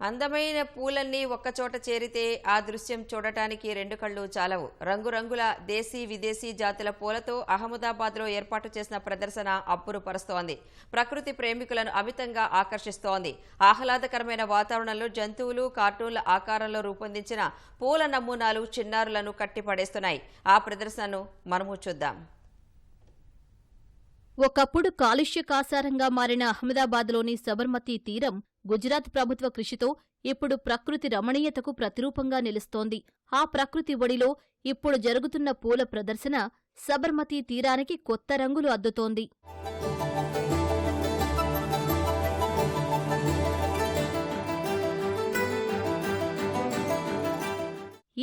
అందమైన పూలన్నీ ఒక్కచోట చేరితే ఆ దృశ్యం చూడటానికి రెండు కళ్ళు చాలవు. రంగురంగుల దేశీ విదేశీ జాతుల పూలతో అహ్మదాబాద్లో ఏర్పాటు చేసిన ప్రదర్శన అబ్బురుపరుస్తోంది. ప్రకృతి ప్రేమికులను అమితంగా ఆకర్షిస్తోంది. ఆహ్లాదకరమైన వాతావరణంలో జంతువులు, కార్టూన్ల ఆకారంలో రూపొందించిన పూల నమూనాలు చిన్నారులను కట్టిపడేస్తున్నాయి. ఆ ప్రదర్శనను మనము చూద్దాం. ఒకప్పుడు కాలుష్య కాసారంగా మారిన అహ్మదాబాద్లోని సబర్మతీ తీరం గుజరాత్ ప్రభుత్వ కృషితో ఇప్పుడు ప్రకృతి రమణీయతకు ప్రతిరూపంగా నిలుస్తోంది. ఆ ప్రకృతి ఒడిలో ఇప్పుడు జరుగుతున్న పూల ప్రదర్శన సబర్మతీ తీరానికి కొత్త రంగులు అద్దుతోంది.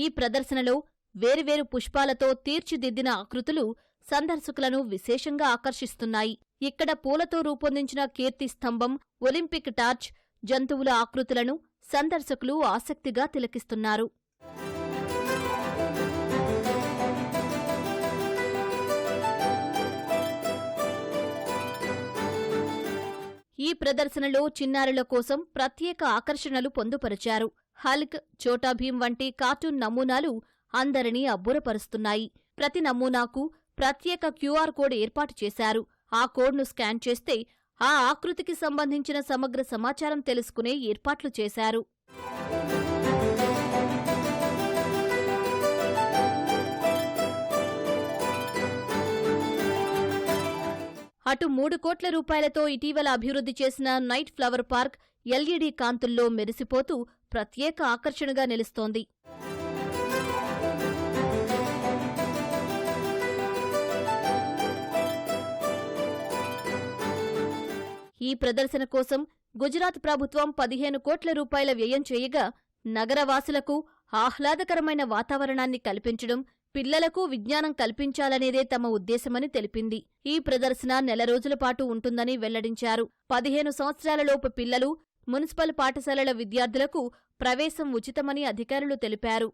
ఈ ప్రదర్శనలో వేరువేరు పుష్పాలతో తీర్చిదిద్దిన ఆకృతులు సందర్శకులను విశేషంగా ఆకర్షిస్తున్నాయి. ఇక్కడ పూలతో రూపొందించిన కీర్తి స్తంభం, ఒలింపిక్ టార్చ్, జంతువుల ఆకృతులను సందర్శకులు ఆసక్తిగా తిలకిస్తున్నారు. ఈ ప్రదర్శనలో చిన్నారుల కోసం ప్రత్యేక ఆకర్షణలు పొందుపరిచారు. హల్క్, చోటా భీం వంటి కార్టూన్ నమూనాలు అందరినీ అబ్బురపరుస్తున్నాయి. ప్రతి నమూనాకు ప్రత్యేక క్యూఆర్ కోడ్ ఏర్పాటు చేశారు. ఆ కోడ్ను స్కాన్ చేస్తే ఆ ఆకృతికి సంబంధించిన సమగ్ర సమాచారం తెలుసుకునే ఏర్పాట్లు చేశారు. అటు 3 కోట్ల రూపాయలతో ఇటీవల అభివృద్ధి చేసిన నైట్ ఫ్లవర్ పార్క్ ఎల్ఈడీ కాంతుల్లో మెరిసిపోతూ ప్రత్యేక ఆకర్షణగా నిలుస్తోంది. ఈ ప్రదర్శన కోసం గుజరాత్ ప్రభుత్వం 15 కోట్ల రూపాయల వ్యయం చేయగా నగరవాసులకు ఆహ్లాదకరమైన వాతావరణాన్ని కల్పించడం, పిల్లలకు విజ్ఞానం కల్పించాలనేదే తమ ఉద్దేశమని తెలిపింది. ఈ ప్రదర్శన నెల రోజుల పాటు ఉంటుందని వెల్లడించారు. 15 సంవత్సరాలలోపు పిల్లలు, మున్సిపల్ పాఠశాలల విద్యార్థులకు ప్రవేశం ఉచితమని అధికారులు తెలిపారు.